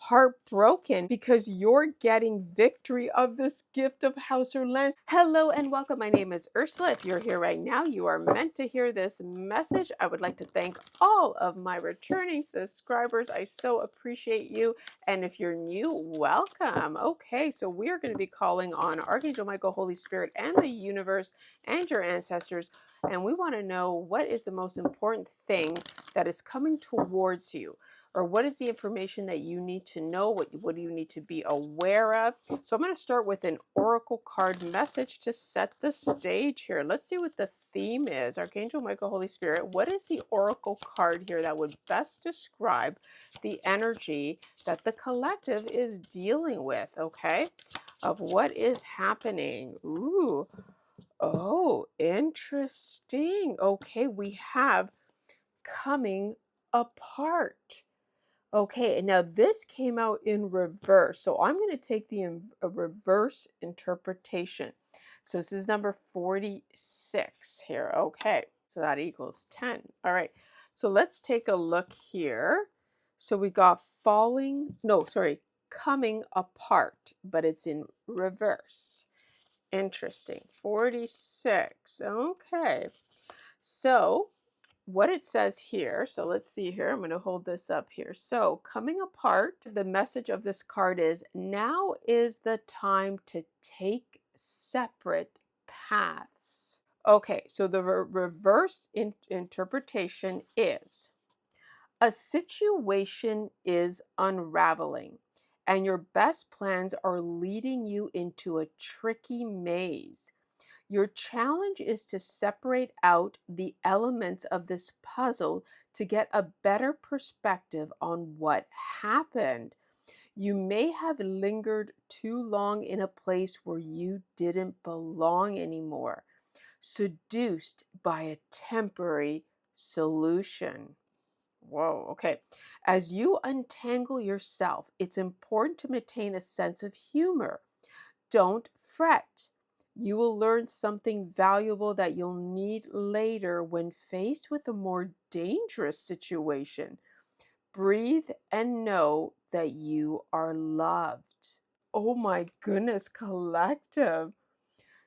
heartbroken because you're getting victory of this gift of house or lands. Hello and welcome. My name is Ursula. If you're here right now, you are meant to hear this message. I would like to thank all of my returning subscribers. I so appreciate you. And if you're new, welcome. Okay, so we are going to be calling on Archangel Michael, Holy Spirit, and the universe and your ancestors. And we want to know what is the most important thing that is coming towards you, or what is the information that you need to know? What do you need to be aware of? So I'm going to start with an oracle card message to set the stage here. Let's see what the theme is. Archangel Michael, Holy Spirit, what is the oracle card here that would best describe the energy that the collective is dealing with, okay? Of what is happening. Ooh. Oh, interesting. Okay, we have coming apart. Okay, and now this came out in reverse. So I'm going to take the reverse interpretation. So this is number 46 here. Okay, so that equals 10. All right, so let's take a look here. So we got coming apart, but it's in reverse. Interesting. 46. Okay, so what it says here, so let's see here, I'm going to hold this up here. So coming apart, the message of this card is now is the time to take separate paths. Okay, so the reverse interpretation is a situation is unraveling and your best plans are leading you into a tricky maze. Your challenge is to separate out the elements of this puzzle to get a better perspective on what happened. You may have lingered too long in a place where you didn't belong anymore, seduced by a temporary solution. Whoa, okay. As you untangle yourself, it's important to maintain a sense of humor. Don't fret. You will learn something valuable that you'll need later when faced with a more dangerous situation. Breathe and know that you are loved. Oh my goodness, collective.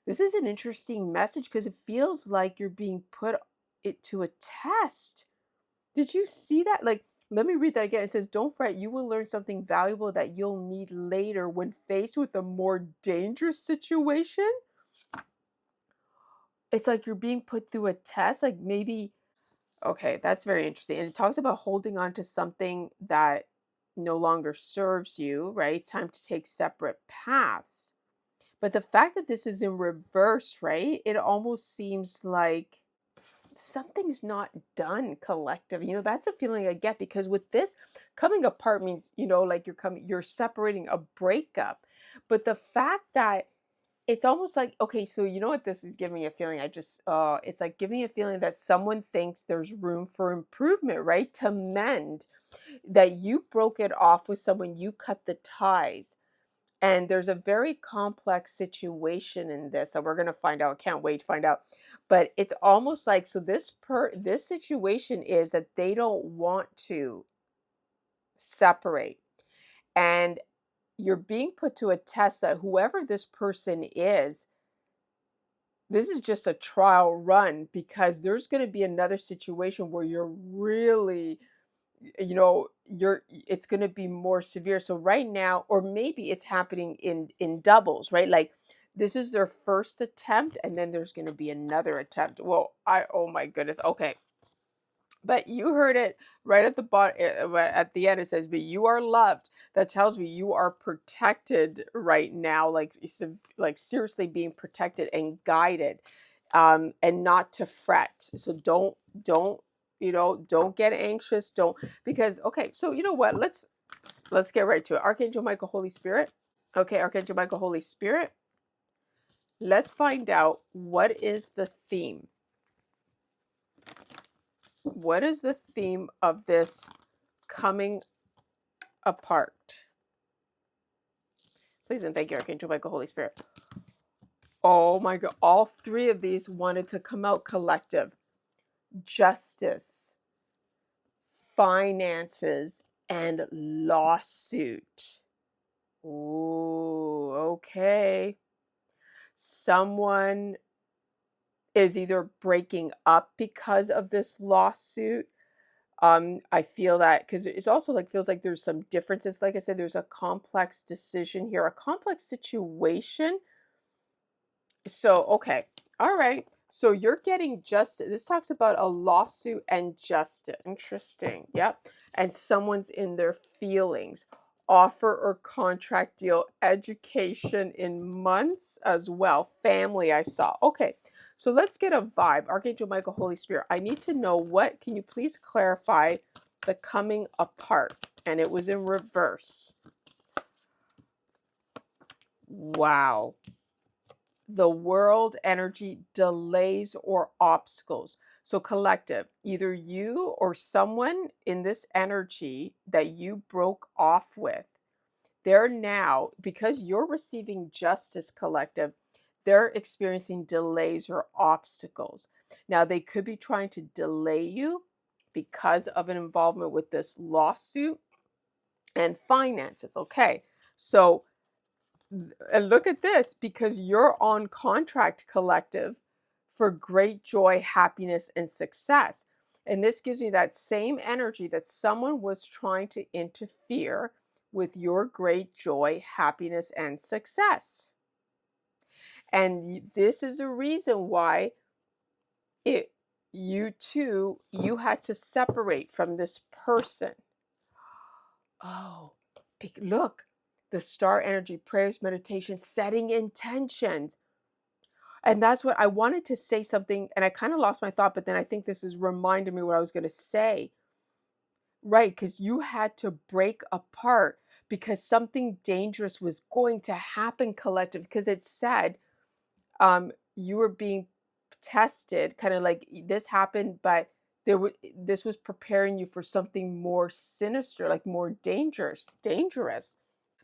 This is an interesting message because it feels like you're being put it to a test. Did you see that? Like, let me read that again. It says, don't fret, you will learn something valuable that you'll need later when faced with a more dangerous situation. It's like you're being put through a test. Like maybe, okay, that's very interesting. And it talks about holding on to something that no longer serves you, right? It's time to take separate paths. But the fact that this is in reverse, right? It almost seems like something's not done, collective. That's a feeling I get because with this, coming apart means, like you're separating, a breakup. But the fact that it's almost like, okay, so you know what this is giving me a feeling, it's like giving me a feeling that someone thinks there's room for improvement, right? To mend, that you broke it off with someone, you cut the ties. And there's a very complex situation in this that we're going to find out. Can't wait to find out. But it's almost like, so this situation is that they don't want to separate. And you're being put to a test that whoever this person is, this is just a trial run, because there's going to be another situation where you're really, it's going to be more severe. So right now, or maybe it's happening in doubles, right? Like this is their first attempt and then there's going to be another attempt. Well, oh my goodness. Okay. But you heard it right at the bottom, at the end. It says, "But you are loved." That tells me you are protected right now, like seriously being protected and guided, and not to fret. So don't get anxious. Don't, because okay. So you know what? Let's get right to it. Archangel Michael, Holy Spirit. Okay, Archangel Michael, Holy Spirit. Let's find out what is the theme. What is the theme of this coming apart? Please and thank you, Archangel Michael, Holy Spirit. Oh my God. All three of these wanted to come out, collective. Justice, finances, and lawsuit. Ooh, okay. Someone is either breaking up because of this lawsuit. I feel that because it's also like feels like there's some differences. Like I said, there's a complex decision here, a complex situation. So, okay. All right. So you're getting justice. This talks about a lawsuit and justice. Interesting. Yep. And someone's in their feelings. Offer or contract deal, education in months as well. Family, I saw. Okay. So let's get a vibe. Archangel Michael, Holy Spirit. I need to know what, can you please clarify the coming apart? And it was in reverse. Wow. The world energy, delays or obstacles. So collective, either you or someone in this energy that you broke off with, they're now, because you're receiving justice, collective, they're experiencing delays or obstacles. Now they could be trying to delay you because of an involvement with this lawsuit and finances. Okay. So and look at this, because you're on contract, collective, for great joy, happiness, and success. And this gives me that same energy that someone was trying to interfere with your great joy, happiness, and success. And this is the reason why it you had to separate from this person. Oh, look, the star energy, prayers, meditation, setting intentions. And that's what I wanted to say something, and I kind of lost my thought, but then I think this is reminding me what I was going to say. Right, because you had to break apart because something dangerous was going to happen, collective, because it said you were being tested, kind of like this happened, but this was preparing you for something more sinister, like more dangerous,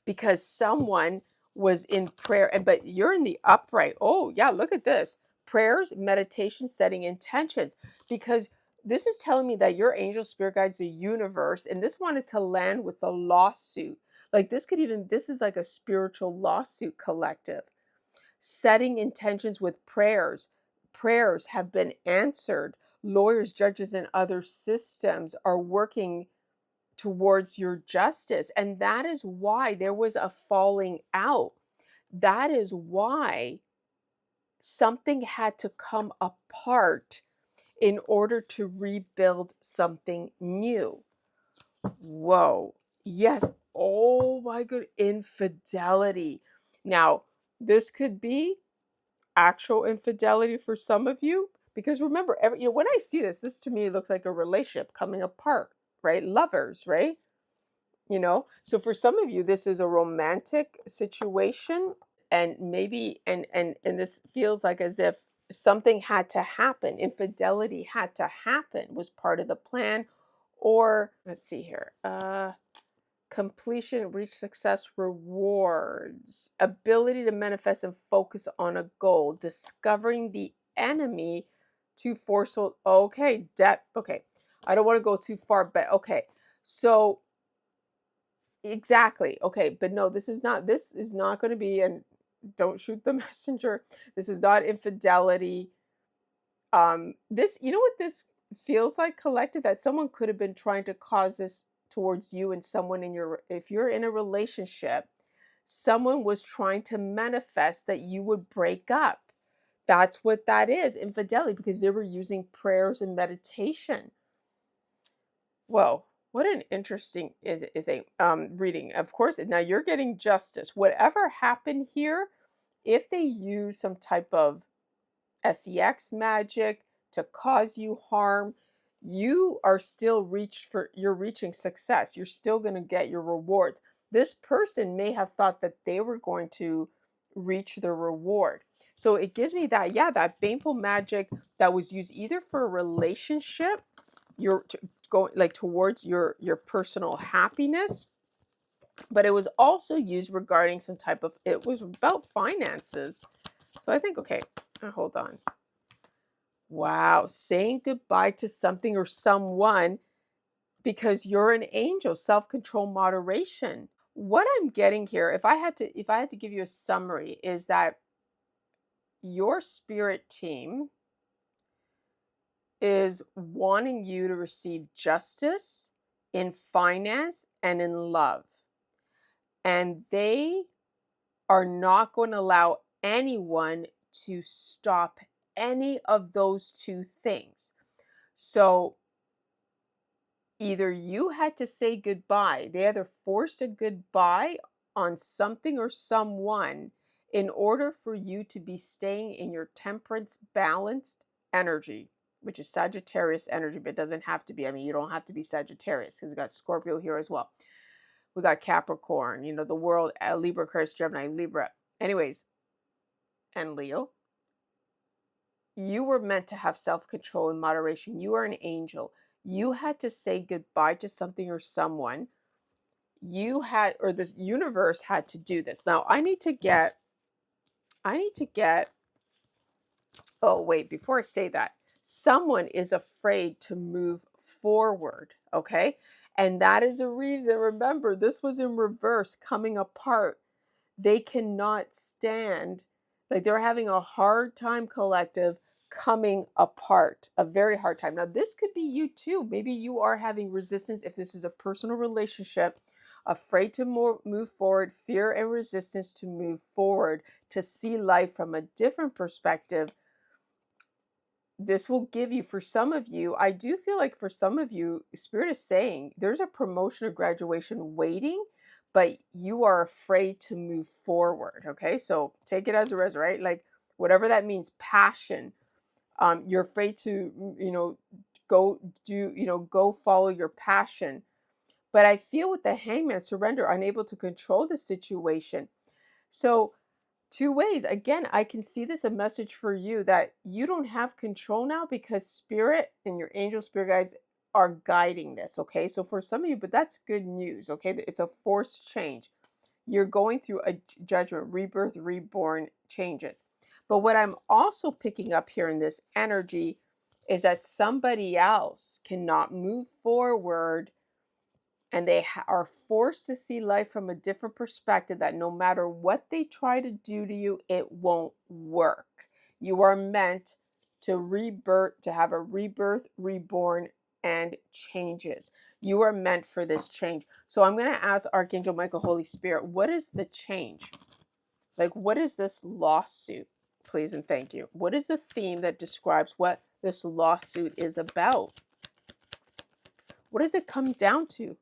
because someone was in prayer, and but you're in the upright. Oh yeah, look at this. Prayers, meditation, setting intentions, because this is telling me that your angel, spirit guides, the universe, and this wanted to land with a lawsuit. Like this is like a spiritual lawsuit, collective. Setting intentions with prayers. Prayers have been answered. Lawyers, judges, and other systems are working towards your justice. And that is why there was a falling out. That is why something had to come apart in order to rebuild something new. Whoa. Yes. Oh my good. Infidelity. Now, this could be actual infidelity for some of you, because remember, when I see this to me looks like a relationship coming apart, right? Lovers, right? So for some of you this is a romantic situation, and maybe and this feels like as if something had to happen, infidelity had to happen, was part of the plan. Or let's see here, completion, reach success, rewards, ability to manifest and focus on a goal, discovering the enemy, too forceful. Okay, debt. Okay, I don't want to go too far, but okay, so exactly. Okay, but no, this is not going to be, and don't shoot the messenger. This is not infidelity. This, what this feels like, collective, that someone could have been trying to cause this towards you, and someone if you're in a relationship, someone was trying to manifest that you would break up. That's what that is, infidelity, because they were using prayers and meditation. Whoa, what an interesting thing. Reading. Of course, now you're getting justice. Whatever happened here, if they use some type of sex magic to cause you harm, you're reaching success. You're still going to get your rewards. This person may have thought that they were going to reach the reward. So it gives me that, yeah, that baneful magic that was used either for a relationship, you're going like towards your personal happiness, but it was also used regarding some type of, it was about finances. So I think, okay, hold on. Wow, saying goodbye to something or someone because you're an angel, self-control, moderation. What I'm getting here, if I had to give you a summary, is that your spirit team is wanting you to receive justice in finance and in love. And they are not going to allow anyone to stop any of those two things. So either you had to say goodbye, they either forced a goodbye on something or someone in order for you to be staying in your temperance balanced energy, which is Sagittarius energy, but it doesn't have to be. I mean, you don't have to be Sagittarius because we got Scorpio here as well. We got Capricorn, the world, Libra, Aquarius, Gemini, Libra. Anyways, and Leo. You were meant to have self-control and moderation. You are an angel. You had to say goodbye to something or someone. You had, or this universe had to do this. Now, I need to get, oh, wait, before I say that, someone is afraid to move forward, okay? And that is a reason, remember, this was in reverse, coming apart. They cannot stand, like they're having a hard time, collective, coming apart, a very hard time. Now, this could be you too. Maybe you are having resistance if this is a personal relationship, afraid to move forward, fear and resistance to move forward, to see life from a different perspective. This will give you, for some of you, I do feel like for some of you, Spirit is saying there's a promotion or graduation waiting, but you are afraid to move forward. Okay, so take it as a res, right? Like whatever that means, passion. You're afraid to, go follow your passion. But I feel with the Hangman, surrender, unable to control the situation. So two ways. Again, I can see this a message for you that you don't have control now because spirit and your angel spirit guides are guiding this. Okay. So for some of you, but that's good news. Okay. It's a forced change. You're going through a judgment, rebirth, reborn changes. But what I'm also picking up here in this energy is that somebody else cannot move forward and they are forced to see life from a different perspective, that no matter what they try to do to you, it won't work. You are meant to have a rebirth, reborn, and changes. You are meant for this change. So I'm going to ask Archangel Michael, Holy Spirit, what is the change? Like, what is this lawsuit? Please and thank you. What is the theme that describes what this lawsuit is about? What does it come down to?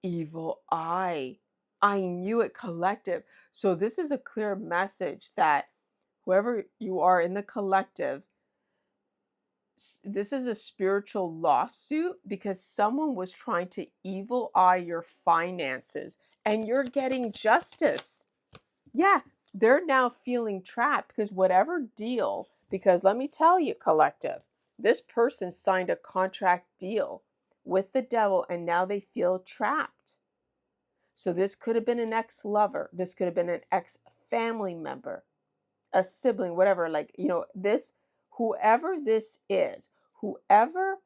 Evil eye. I knew it, collective. So this is a clear message that whoever you are in the collective, this is a spiritual lawsuit because someone was trying to evil eye your finances and you're getting justice. Yeah, they're now feeling trapped because whatever deal, because let me tell you, collective, this person signed a contract deal with the devil and now they feel trapped. So this could have been an ex-lover. This could have been an ex-family member, a sibling, whatever. Like, whoever this is, whoever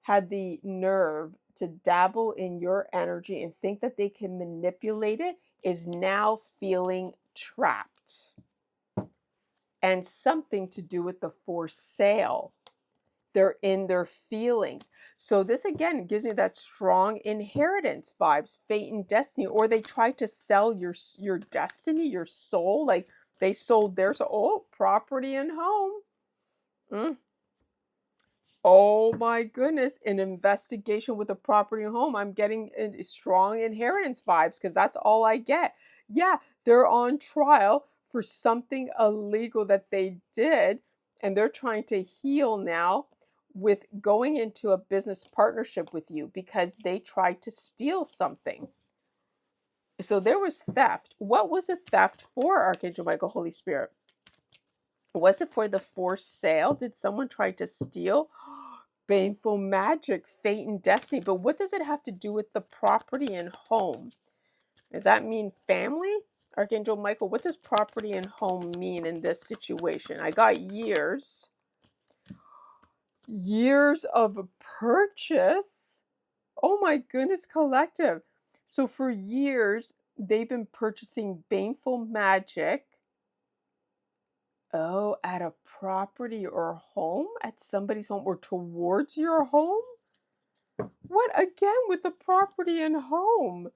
had the nerve to dabble in your energy and think that they can manipulate it is now feeling trapped. And something to do with the for sale. They're in their feelings. So this again gives me that strong inheritance vibes, fate and destiny, or they try to sell your destiny, your soul. Like they sold their soul. Oh, property and home. Oh my goodness, an investigation with a property and home. I'm getting strong inheritance vibes because that's all I get. Yeah, they're on trial for something illegal that they did, and they're trying to heal now with going into a business partnership with you because they tried to steal something. So there was theft. What was a theft for, Archangel Michael, Holy Spirit? Was it for the forced sale? Did someone try to steal? Baneful magic, fate and destiny. But what does it have to do with the property and home? Does that mean family? Archangel Michael, what does property and home mean in this situation? I got years of purchase. Oh my goodness, collective. So for years, they've been purchasing baneful magic. Oh, at a property or home? At somebody's home or towards your home? What again with the property and home?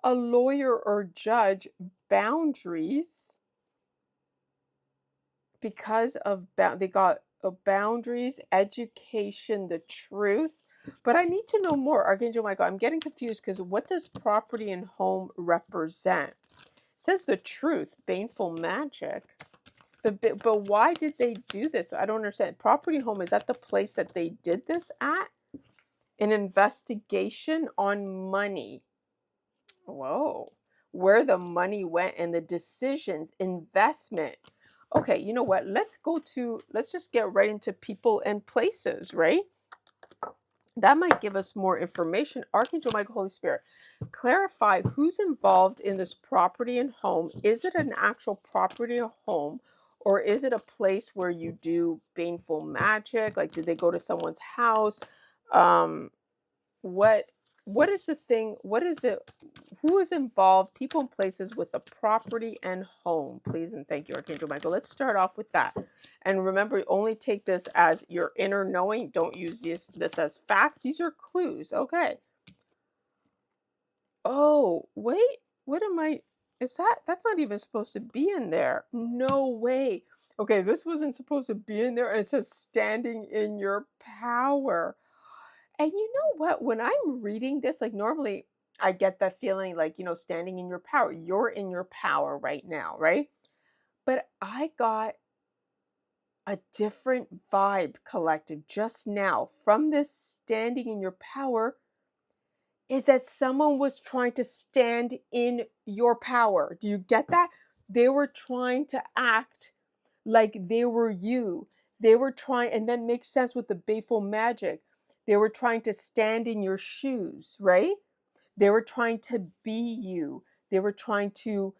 A lawyer or judge boundaries because of they got boundaries, education, the truth. But I need to know more, Archangel Michael. I'm getting confused because what does property and home represent? It says the truth, baneful magic. But why did they do this? I don't understand. Property home, is that the place that they did this at? An investigation on money. Whoa. Where the money went and the decisions, investment. Okay, you know what? Let's just get right into people and places, right? That might give us more information. Archangel Michael, Holy Spirit, clarify who's involved in this property and home. Is it an actual property or home? Or is it a place where you do baneful magic? Like, did they go to someone's house? Um, what what is the thing? What is it? Who is involved? People and places with a property and home. Please and thank you, Archangel Michael. Let's start off with that. And remember, only take this as your inner knowing. Don't use this as facts. These are clues. Okay. Oh, wait. What am I? Is that's not even supposed to be in there. No way. Okay, this wasn't supposed to be in there. And it says standing in your power. And you know what? When I'm reading this, like normally I get that feeling like, standing in your power. You're in your power right now, right? But I got a different vibe, collective, just now from this standing in your power is that someone was trying to stand in your power. Do you get that? They were trying to act like they were you. They were trying, and that makes sense with the Bayful magic. They were trying to stand in your shoes, right? They were trying to be you. They were trying to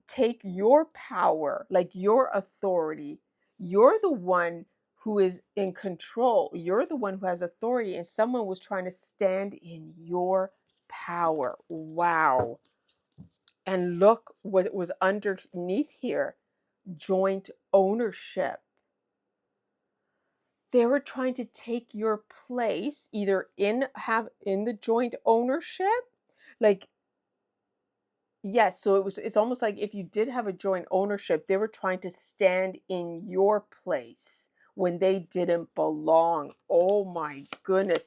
take your power, like your authority. You're the one who is in control. You're the one who has authority, and someone was trying to stand in your power. Wow. And look what was underneath here, joint ownership. They were trying to take your place either in the joint ownership, like yes, so it's almost like if you did have a joint ownership, they were trying to stand in your place when they didn't belong. Oh my goodness.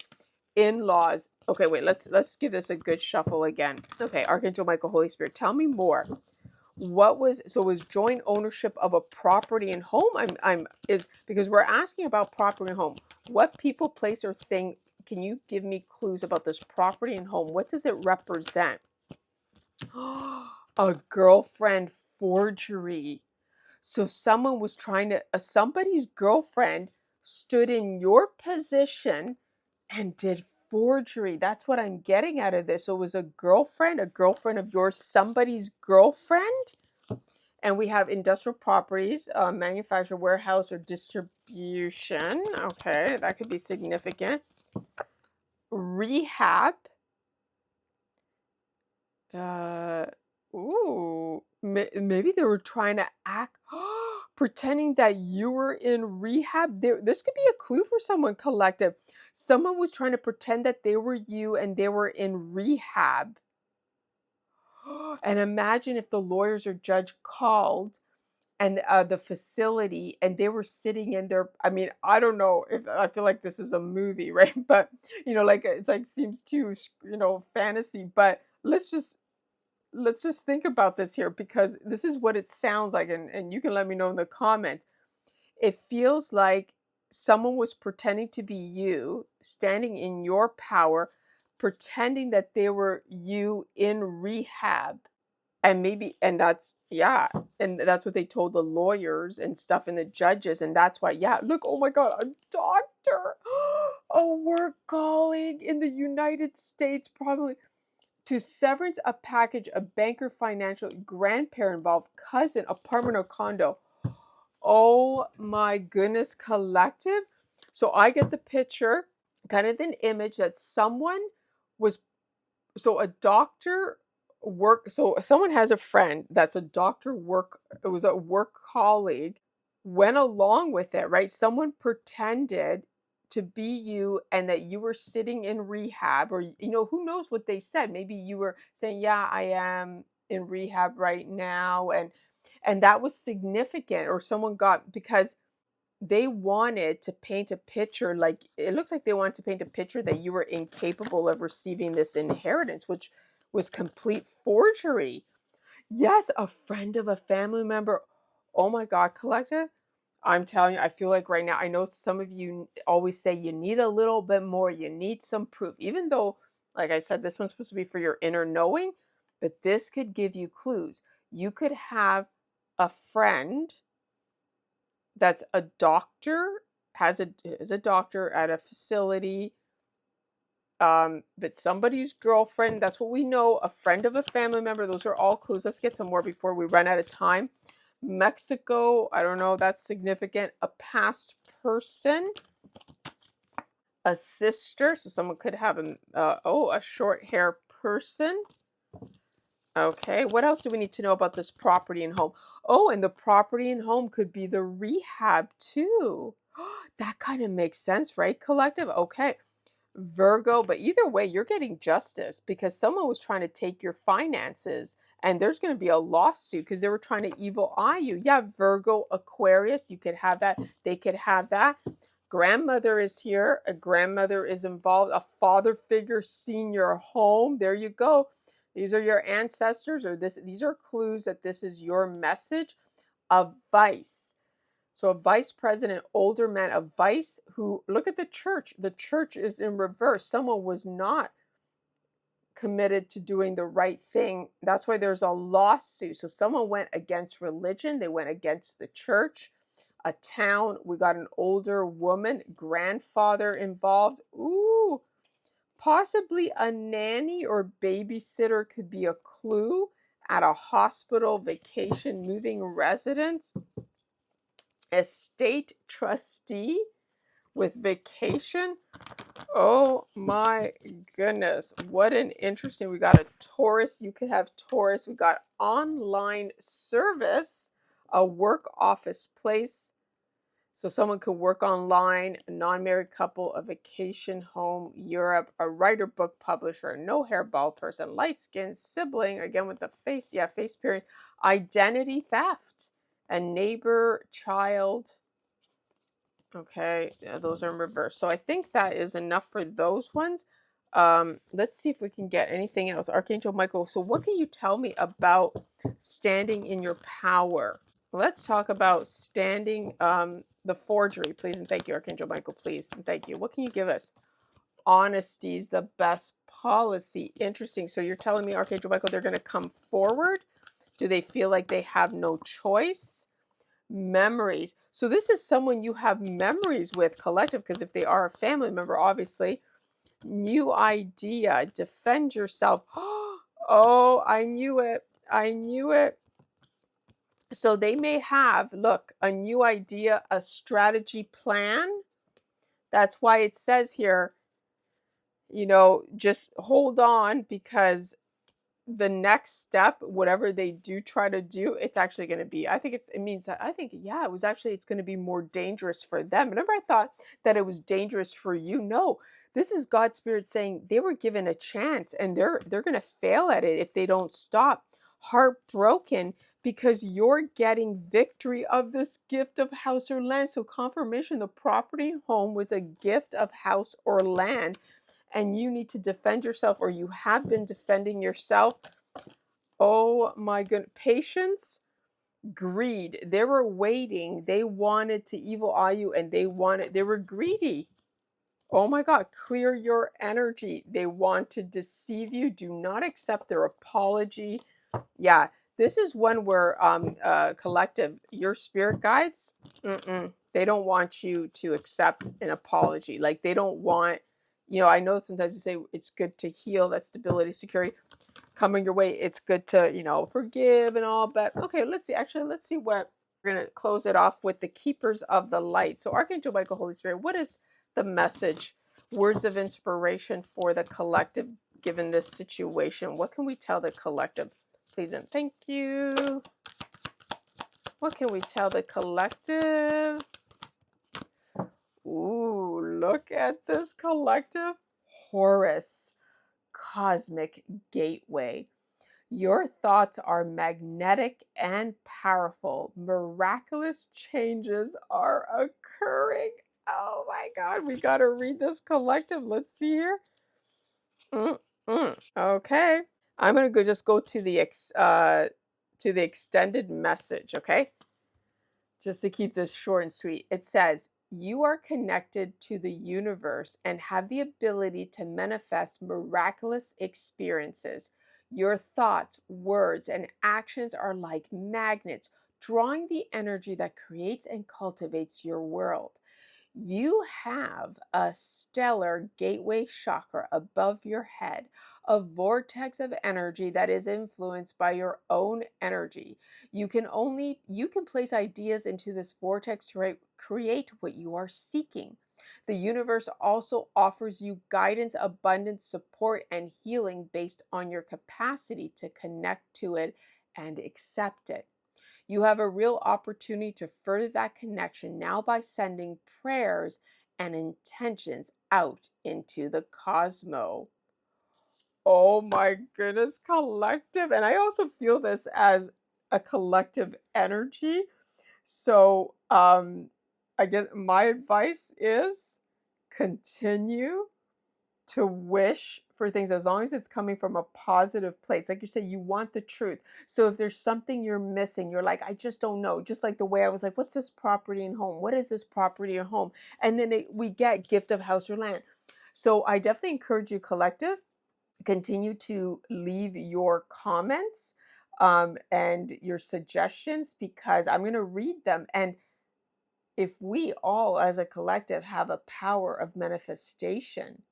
In-laws. Okay, wait, let's give this a good shuffle again. Okay, Archangel Michael, Holy Spirit, tell me more. Was joint ownership of a property and home? I'm is because we're asking about property and home. What people, place, or thing, can you give me clues about this property and home? What does it represent? A girlfriend forgery. So someone was trying to, somebody's girlfriend stood in your position and did forgery. That's what I'm getting out of this. So it was a girlfriend of yours, somebody's girlfriend. And we have industrial properties, manufacture, warehouse, or distribution. Okay, that could be significant. Rehab. Uh, maybe they were trying to act, pretending that you were in rehab. This could be a clue for someone, collective. Someone was trying to pretend that they were you and they were in rehab. And imagine if the lawyers or judge called and the facility and they were sitting in there. I mean, I don't know if I feel like this is a movie, right? But like it's like seems too fantasy. But let's just think about this here because this is what it sounds like, and you can let me know in the comments. It feels like someone was pretending to be you, standing in your power, pretending that they were you in rehab. And maybe, and that's, yeah, and that's what they told the lawyers and stuff and the judges. And that's why, yeah, look, oh my God, a doctor, a work colleague in the United States, probably to severance, a package, a banker, financial, grandparent involved, cousin, apartment or condo. Oh my goodness, collective. So I get the picture, kind of an image that someone was so a doctor work so someone has a friend that's a doctor work it was a work colleague went along with it, right? Someone pretended to be you and that you were sitting in rehab, or who knows what they said. Maybe you were saying, "Yeah, I am in rehab right now." And that was significant, or someone got because they wanted to paint a picture, like it looks like they wanted to paint a picture that you were incapable of receiving this inheritance, which was complete forgery. Yes, a friend of a family member. Oh my God, collective. I'm telling you, I feel like right now, I know some of you always say you need a little bit more, you need some proof, even though, like I said, this one's supposed to be for your inner knowing, but this could give you clues. You could have a friend that's a doctor, is a doctor at a facility, but somebody's girlfriend, that's what we know, a friend of a family member. Those are all clues. Let's get some more before we run out of time. Mexico, I don't know, that's significant. A past person, a sister, so someone could have a short hair person. Okay, what else do we need to know about this property and home? Oh, and the property and home could be the rehab too. That kind of makes sense, right, collective? Okay. Virgo, but either way, you're getting justice because someone was trying to take your finances and there's going to be a lawsuit because they were trying to evil eye you. Yeah, Virgo, Aquarius, you could have that. They could have that. Grandmother is here. A grandmother is involved. A father figure, senior home. There you go. These are your ancestors, or these are clues that this is your message. A vice. So a vice president, older man, a vice who, look at the church. The church is in reverse. Someone was not committed to doing the right thing. That's why there's a lawsuit. So someone went against religion. They went against the church. A town, we got an older woman, grandfather involved. Ooh, possibly a nanny or babysitter could be a clue at a hospital, vacation, moving residence. Estate trustee with vacation. Oh my goodness. What an interesting. We got a Taurus. You could have Taurus. We got online service, a work office place. So someone could work online, a non-married couple, a vacation home, Europe, a writer, book publisher, a no hair bald person, light skin, sibling, again with the face, face period, identity theft, a neighbor, child. Okay, yeah, those are in reverse. So I think that is enough for those ones. Let's see if we can get anything else. Archangel Michael, so what can you tell me about standing in your power? Let's talk about standing, the forgery, please and thank you, Archangel Michael, please and thank you. What can you give us? Honesty is the best policy. Interesting. So you're telling me, Archangel Michael, they're going to come forward? Do they feel like they have no choice? Memories. So this is someone you have memories with, collective, because if they are a family member, obviously. New idea. Defend yourself. Oh, I knew it. I knew it. So they may have, look, a new idea, a strategy plan. That's why it says here, just hold on, because the next step, whatever they do try to do, it's actually going to be, it means that, yeah, it's going to be more dangerous for them. Remember, I thought that it was dangerous for you. No, this is God's Spirit saying they were given a chance and they're going to fail at it if they don't stop. Heartbroken because you're getting victory of this gift of house or land. So confirmation, the property home was a gift of house or land, and you need to defend yourself, or you have been defending yourself. Oh my goodness. Patience, greed. They were waiting. They wanted to evil eye you, and they were greedy. Oh my God, clear your energy. They want to deceive you. Do not accept their apology. Yeah, this is one where collective, your spirit guides, they don't want you to accept an apology. Like they don't want, I know sometimes you say it's good to heal, that stability, security coming your way. It's good to, forgive and all, but okay, let's see what we're going to close it off with the keepers of the light. So Archangel Michael, Holy Spirit, what is the message, words of inspiration for the collective given this situation? What can we tell the collective? Please and thank you. What can we tell the collective? Ooh, look at this collective. Horus, cosmic gateway. Your thoughts are magnetic and powerful. Miraculous changes are occurring. Oh my God, we got to read this collective. Let's see here. Okay. I'm going to just go to the extended message, okay? Just to keep this short and sweet. It says, "You are connected to the universe and have the ability to manifest miraculous experiences. Your thoughts, words, and actions are like magnets, drawing the energy that creates and cultivates your world. You have a stellar gateway chakra above your head, a vortex of energy that is influenced by your own energy. You can place ideas into this vortex to create what you are seeking. The universe also offers you guidance, abundance, support, and healing based on your capacity to connect to it and accept it. You have a real opportunity to further that connection now by sending prayers and intentions out into the cosmos." Oh my goodness, collective. And I also feel this as a collective energy. So, I guess my advice is continue to wish for things as long as it's coming from a positive place. Like you said, you want the truth. So if there's something you're missing, you're like, I just don't know. Just like the way I was like, what's this property and home? What is this property or home? And then we get gift of house or land. So I definitely encourage you, collective, continue to leave your comments and your suggestions, because I'm going to read them. And if we all as a collective have a power of manifestation,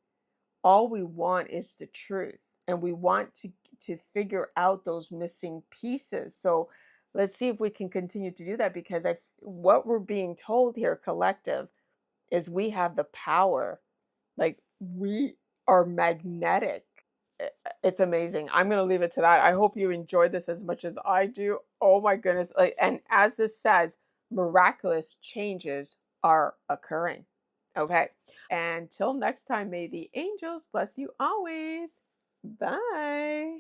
all we want is the truth, and we want to figure out those missing pieces. So let's see if we can continue to do that, because what we're being told here, collective, is we have the power. Like, we are magnetic. It's amazing. I'm going to leave it to that. I hope you enjoyed this as much as I do. Oh my goodness. Like, and as this says, miraculous changes are occurring. Okay. Until next time, may the angels bless you always. Bye.